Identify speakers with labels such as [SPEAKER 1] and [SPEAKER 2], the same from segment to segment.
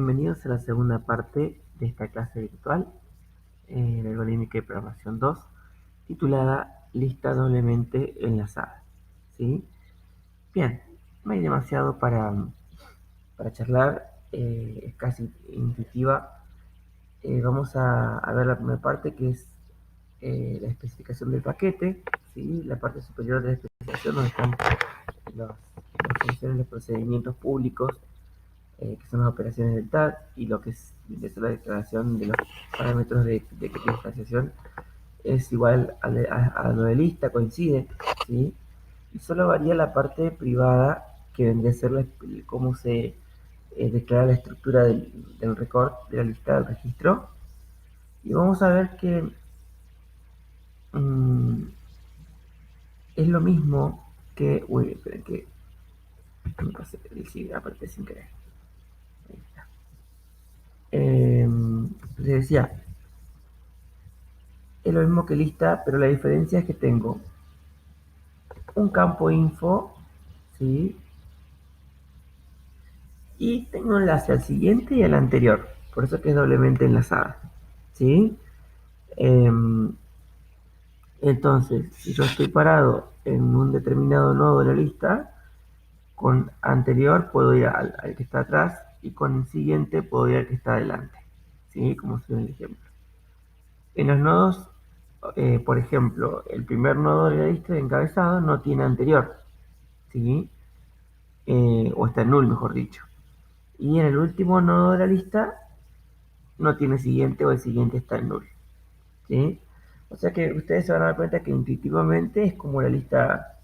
[SPEAKER 1] Bienvenidos a la segunda parte de esta clase virtual de Algorítmica y Programación 2, titulada Lista doblemente enlazada. ¿Sí? Bien, no hay demasiado para charlar, es casi intuitiva. Vamos a ver la primera parte, que es la especificación del paquete, ¿sí? La parte superior de la especificación, donde están las funciones, los procedimientos públicos, que son las operaciones del TAT, y lo que es la declaración de los parámetros de criptografía es igual a lo de lista, coincide, ¿sí? Y solo varía la parte privada, que vendría a ser cómo se declara la estructura del record, de la lista del registro. Y vamos a ver que mmm, es lo mismo que... Uy, esperen que me pasé el aparte sin querer. Ahí está. Les decía, es lo mismo que lista, pero la diferencia es que tengo un campo info, ¿sí? Y tengo un enlace al siguiente y al anterior, por eso que es doblemente enlazada, ¿sí? Entonces, si yo estoy parado en un determinado nodo de la lista, con anterior puedo ir al que está atrás y con el siguiente puedo ir al que está adelante, ¿sí? Como se ve en el ejemplo. En los nodos, por ejemplo, el primer nodo de la lista de encabezado no tiene anterior, ¿sí? O está en null, mejor dicho. Y en el último nodo de la lista no tiene siguiente o el siguiente está en null, ¿sí? O sea que ustedes se van a dar cuenta que intuitivamente es como la lista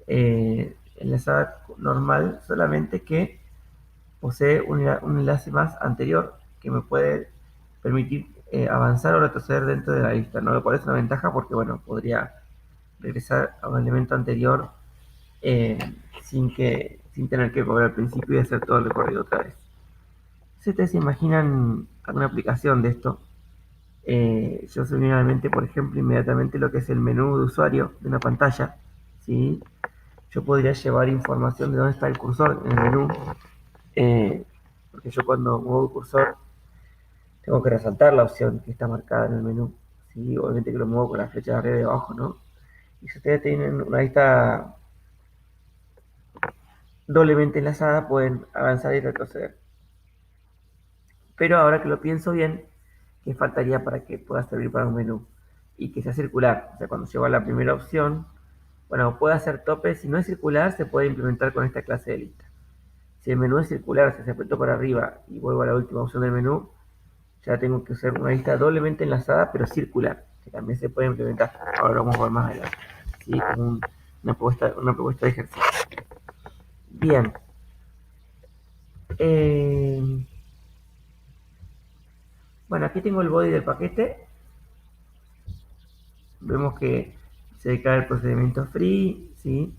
[SPEAKER 1] enlazada normal, solamente que posee un enlace más anterior que me puede permitir avanzar o retroceder dentro de la lista, ¿no? Lo cual es una ventaja porque, bueno, podría regresar a un elemento anterior eh, sin tener que volver al principio y hacer todo el recorrido otra vez. Si ustedes se imaginan alguna aplicación de esto, yo generalmente, por ejemplo, inmediatamente lo que es el menú de usuario de una pantalla, ¿sí? Yo podría llevar información de dónde está el cursor en el menú, porque yo cuando muevo el cursor tengo que resaltar la opción que está marcada en el menú, ¿sí? Obviamente que lo muevo con la flecha de arriba y de abajo, ¿no? Y si ustedes tienen una lista doblemente enlazada, pueden avanzar y retroceder. Pero ahora que lo pienso bien, ¿qué faltaría para que pueda servir para un menú? Y que sea circular. O sea, cuando llego a la primera opción, bueno, puede hacer tope. Si no es circular, se puede implementar con esta clase de lista. Si el menú es circular, si se apretó para arriba y vuelvo a la última opción del menú, ya tengo que usar una lista doblemente enlazada, pero circular, que también se puede implementar. Ahora lo vamos a ver más adelante. ¿Sí? Como una propuesta de ejercicio. Bien. Bueno, aquí tengo el body del paquete. Vemos que se declara el procedimiento free, ¿sí?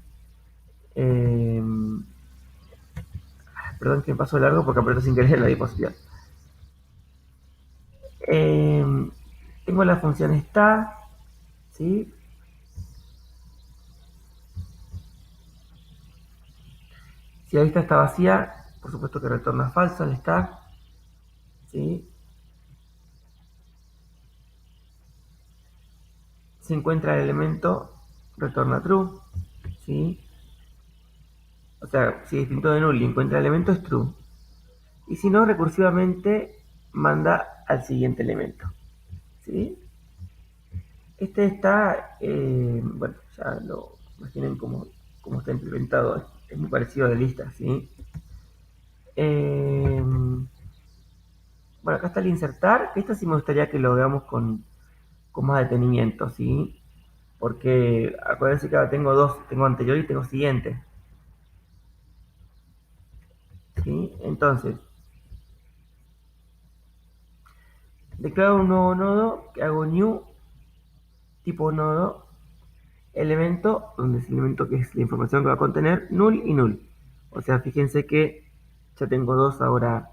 [SPEAKER 1] Perdón que me paso largo porque aprieto sin querer la diapositiva. Tengo la función está, ¿sí? Si la lista está vacía, por supuesto que retorna falso el está, ¿sí? Si encuentra el elemento, retorna true, ¿sí? O sea, si es distinto de null y encuentra el elemento, es true. Y si no, recursivamente manda al siguiente elemento, ¿sí? Este está, bueno, ya lo imaginen cómo está implementado, es muy parecido a la lista, ¿sí? Bueno, acá está el insertar, que esto sí me gustaría que lo veamos con más detenimiento, ¿sí? Porque acuérdense que ahora tengo dos, tengo anterior y tengo siguiente, ¿sí? Entonces, declaro un nuevo nodo, que hago new, tipo nodo, elemento, donde es el elemento que es la información que va a contener, null y null. O sea, fíjense que ya tengo dos ahora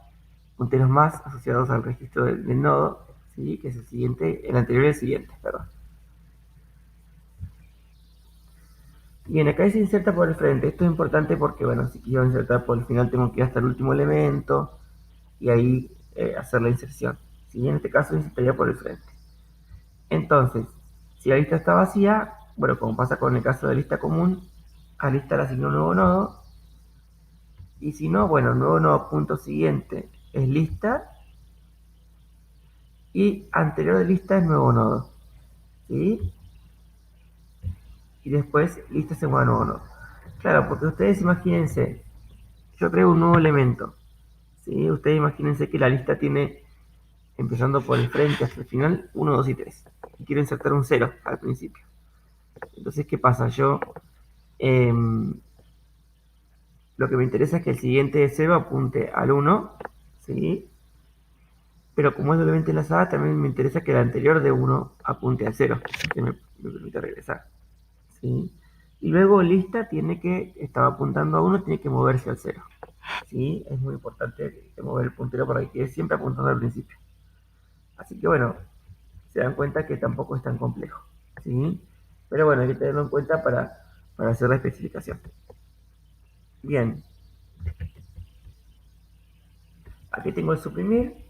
[SPEAKER 1] punteros más asociados al registro del nodo, ¿sí? Que es el siguiente, el anterior y el siguiente, perdón. Bien, acá se inserta por el frente. Esto es importante porque, bueno, si quiero insertar por el final tengo que ir hasta el último elemento y ahí hacer la inserción. ¿Sí? En este caso insertaría por el frente. Entonces, si la lista está vacía, bueno, como pasa con el caso de lista común, a lista le asigno un nuevo nodo, y si no, bueno, nuevo nodo punto siguiente es lista, y anterior de lista es nuevo nodo, ¿sí? Y después lista se mueve a nuevo nodo. Claro, porque ustedes imagínense, yo creo un nuevo elemento, ¿sí? Ustedes imagínense que la lista tiene, empezando por el frente hasta el final, 1, 2 y 3. Y quiero insertar un 0 al principio. Entonces, ¿qué pasa? Yo lo que me interesa es que el siguiente de 0 apunte al 1, ¿sí? Pero como es doblemente enlazada, también me interesa que el anterior de 1 apunte al 0, que me permite regresar, ¿sí? Y luego lista tiene que, estaba apuntando a 1, tiene que moverse al 0, ¿sí? Es muy importante mover el puntero para que quede siempre apuntando al principio. Así que bueno, se dan cuenta que tampoco es tan complejo, ¿sí? Pero bueno, hay que tenerlo en cuenta para hacer la especificación. Bien, aquí tengo el suprimir.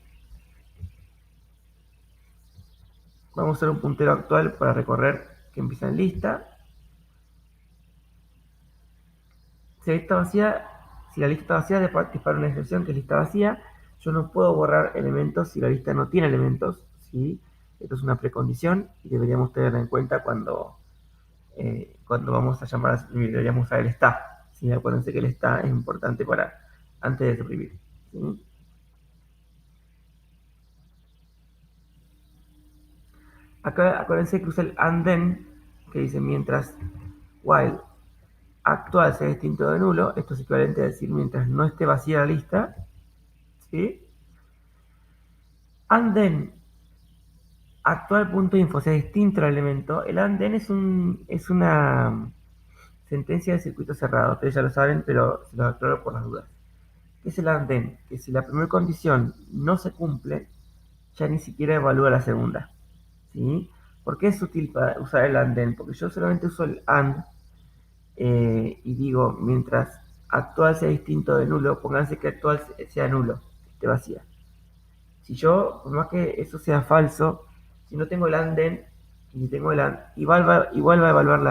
[SPEAKER 1] Vamos a usar un puntero actual para recorrer que empieza en lista. Si la lista vacía, si la lista está vacía, dispara una excepción que es lista vacía. Yo no puedo borrar elementos si la lista no tiene elementos, ¿sí? Esto es una precondición y deberíamos tenerla en cuenta cuando vamos a llamar a suprimir. Deberíamos usar el está, ¿sí? Acuérdense que el está es importante para antes de suprimir, ¿sí? Acá acuérdense que usa el and then, que dice mientras while actual sea distinto de nulo, esto es equivalente a decir mientras no esté vacía la lista, ¿sí? And then actual.info sea distinto al elemento, el and then es una sentencia de circuito cerrado, ustedes ya lo saben, pero se los aclaro por las dudas. ¿Qué es el and then? Que si la primera condición no se cumple, ya ni siquiera evalúa la segunda, ¿sí? ¿Por qué es útil para usar el and then? Porque yo solamente uso el and y digo, mientras actual sea distinto de nulo, pónganse que actual sea nulo, esté vacía. Si yo, por más que eso sea falso, si no tengo el and then, y tengo el and, igual va a evaluar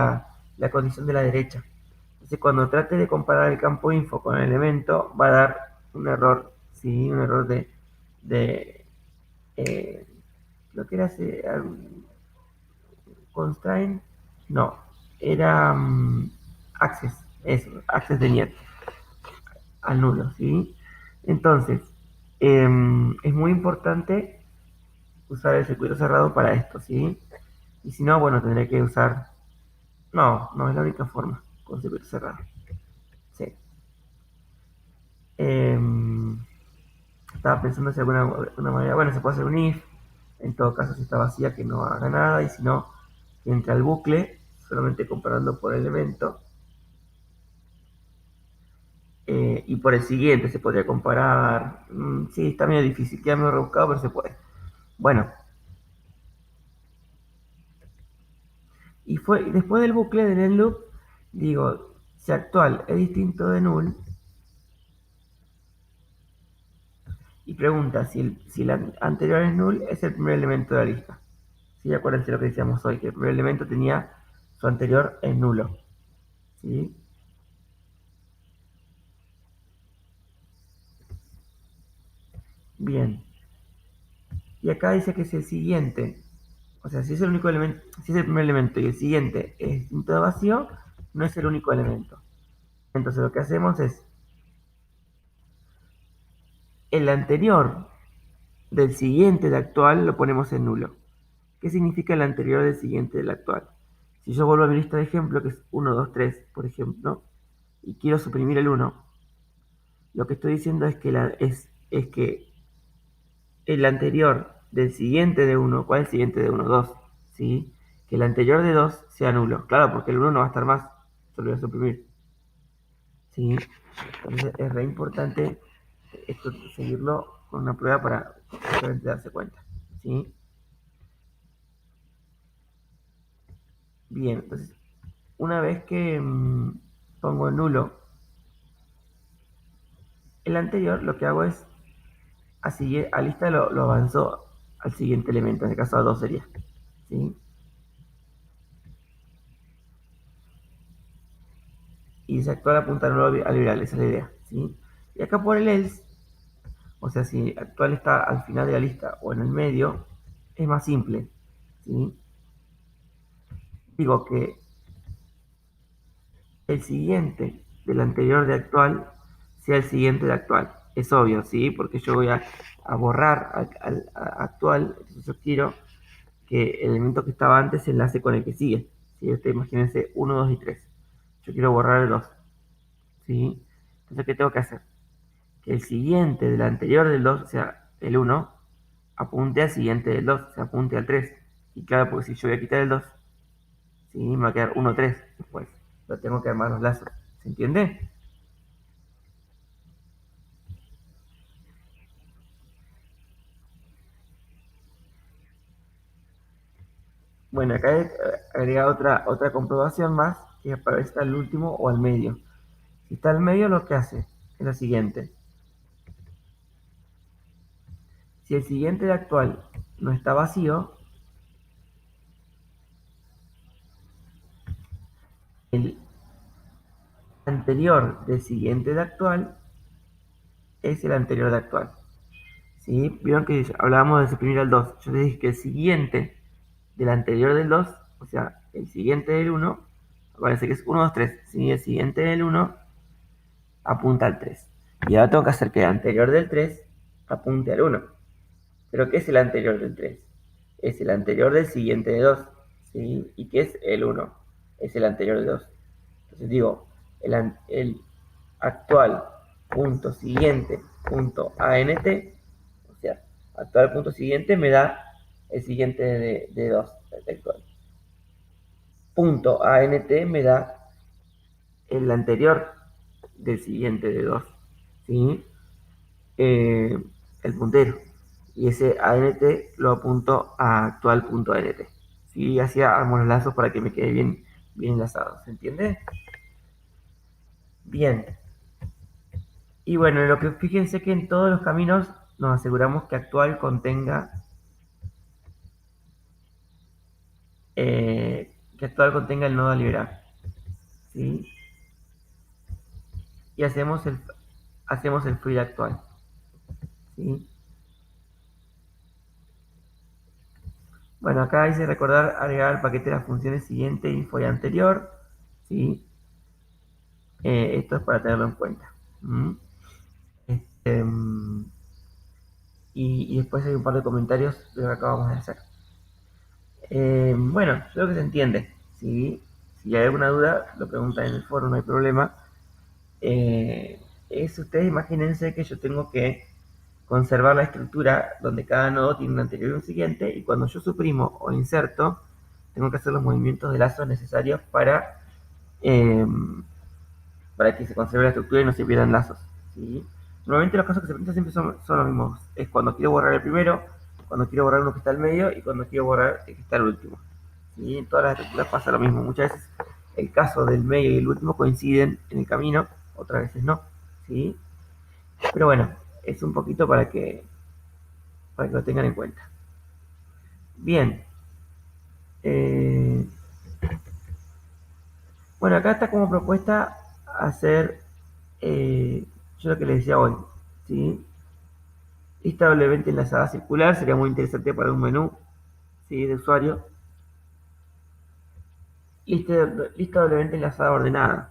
[SPEAKER 1] la condición de la derecha. Entonces, cuando trate de comparar el campo info con el elemento, va a dar un error, ¿sí? Un error de eh, lo que era constraint, no, era access, eso, access de niet al nulo, ¿sí? Entonces, es muy importante usar el circuito cerrado para esto, ¿sí? Y si no, bueno, tendré que usar... No, no es la única forma con circuito cerrado. Sí. Estaba pensando si alguna una manera... Bueno, se puede hacer un if. En todo caso, si está vacía, que no haga nada. Y si no, que entre al bucle, solamente comparando por elemento. Y por el siguiente se podría comparar. Sí, está medio difícil, queda medio rebuscado, pero se puede. Bueno, y después del bucle del end loop, digo, si actual es distinto de null, y pregunta si el anterior es null, es el primer elemento de la lista. ¿Sí? Acuérdense lo que decíamos hoy, que el primer elemento tenía su anterior en nulo. ¿Sí? Bien. Y acá dice que es el siguiente. O sea, si es el único elemento, si es el primer elemento y el siguiente es distinto de vacío, no es el único elemento. Entonces lo que hacemos es el anterior del siguiente del actual lo ponemos en nulo. ¿Qué significa el anterior del siguiente del actual? Si yo vuelvo a mi lista de ejemplo, que es 1, 2, 3, por ejemplo, y quiero suprimir el 1, lo que estoy diciendo es que el anterior del siguiente de 1, ¿cuál es el siguiente de 1? 2, ¿sí? Que el anterior de 2 sea nulo. Claro, porque el 1 no va a estar más, se lo voy a suprimir, ¿sí? Entonces es re importante esto, seguirlo con una prueba para realmente darse cuenta, ¿sí? Bien, entonces una vez que pongo nulo el anterior, lo que hago es a lista lo avanzó al siguiente elemento, en el caso a 2 sería. ¿Sí? Y dice actual apunta nuevo al liberal, esa es la idea. ¿Sí? Y acá por el else, o sea, si actual está al final de la lista o en el medio, es más simple. ¿Sí? Digo que el siguiente del anterior de actual sea el siguiente de actual. Es obvio, ¿sí? Porque yo voy a borrar a actual, entonces yo quiero que el elemento que estaba antes se enlace con el que sigue. ¿Sí? Imagínense 1, 2 y 3. Yo quiero borrar el 2. ¿Sí? Entonces, ¿qué tengo que hacer? Que el siguiente del anterior del 2, o sea, el 1, apunte al siguiente del 2, o sea, apunte al 3. Y claro, porque si yo voy a quitar el 2, ¿sí? Me va a quedar 1, 3 después. Lo tengo que armar los lazos. ¿Se entiende? Bueno, acá he agregado otra comprobación más, que es para ver si está al último o al medio. Si está al medio, lo que hace es lo siguiente. Si el siguiente de actual no está vacío, el anterior del siguiente de actual es el anterior de actual. ¿Sí? Vieron que hablábamos de suprimir al 2. Yo les dije que el siguiente del anterior del 2, o sea, el siguiente del 1, parece que es 1, 2, 3. ¿Sí? El siguiente del 1 apunta al 3. Y ahora tengo que hacer que el anterior del 3 apunte al 1. ¿Pero qué es el anterior del 3? Es el anterior del siguiente de 2. ¿Sí? ¿Y qué es el 1? Es el anterior de 2. Entonces digo, el actual punto siguiente punto ANT, o sea, actual punto siguiente me da el siguiente de 2, el actual. Punto ANT me da el anterior del siguiente de 2, ¿sí? El puntero. Y ese ANT lo apunto a actual.ant. ¿Sí? Así armo los lazos para que me quede bien enlazado. ¿Se entiende? Bien. Y bueno, en lo que fíjense que en todos los caminos nos aseguramos que actual contenga el nodo a liberar. ¿Sí? Y hacemos el free de actual. ¿Sí? Bueno, acá dice recordar agregar al paquete las funciones siguiente, info y anterior. ¿Sí? Esto es para tenerlo en cuenta. ¿Mm? Este, y después hay un par de comentarios de lo que acabamos de hacer. Bueno, creo que se entiende. ¿Sí? Si hay alguna duda, lo preguntan en el foro, no hay problema. Ustedes imagínense que yo tengo que conservar la estructura donde cada nodo tiene un anterior y un siguiente, y cuando yo suprimo o inserto, tengo que hacer los movimientos de lazo necesarios eh, para que se conserve la estructura y no se pierdan lazos. ¿Sí? Normalmente los casos que se presentan siempre son los mismos. Es cuando quiero borrar el primero, cuando quiero borrar uno que está al medio y cuando quiero borrar el que está al último. ¿Sí? En todas las estructuras pasa lo mismo. Muchas veces el caso del medio y el último coinciden en el camino, otras veces no. ¿Sí? Pero bueno, es un poquito para que lo tengan en cuenta. Bien. Eh, bueno, acá está como propuesta hacer yo lo que les decía hoy. ¿Sí? Lista doblemente enlazada circular sería muy interesante para un menú, ¿sí? De usuario. Lista doblemente enlazada ordenada.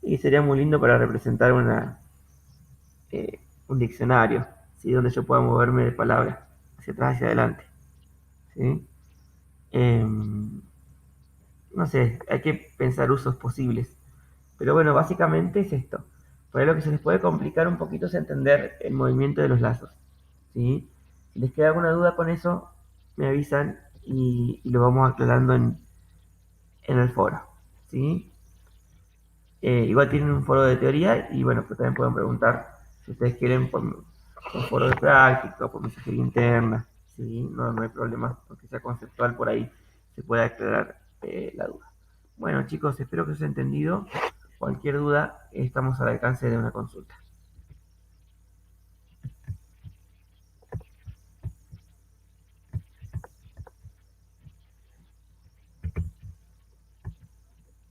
[SPEAKER 1] Y sería muy lindo para representar un diccionario, ¿sí? Donde yo pueda moverme de palabras hacia atrás, hacia adelante. ¿Sí? No sé, hay que pensar usos posibles. Pero bueno, básicamente es esto. Por ahí lo que se les puede complicar un poquito es entender el movimiento de los lazos. ¿Sí? Si les queda alguna duda con eso, me avisan y lo vamos aclarando en el foro. ¿Sí? Igual tienen un foro de teoría y bueno, pues también pueden preguntar si ustedes quieren por foro de práctica, por mensajería interna. ¿Sí? No hay problema, aunque sea conceptual por ahí se puede aclarar la duda. Bueno chicos, espero que os haya entendido. Cualquier duda, estamos al alcance de una consulta.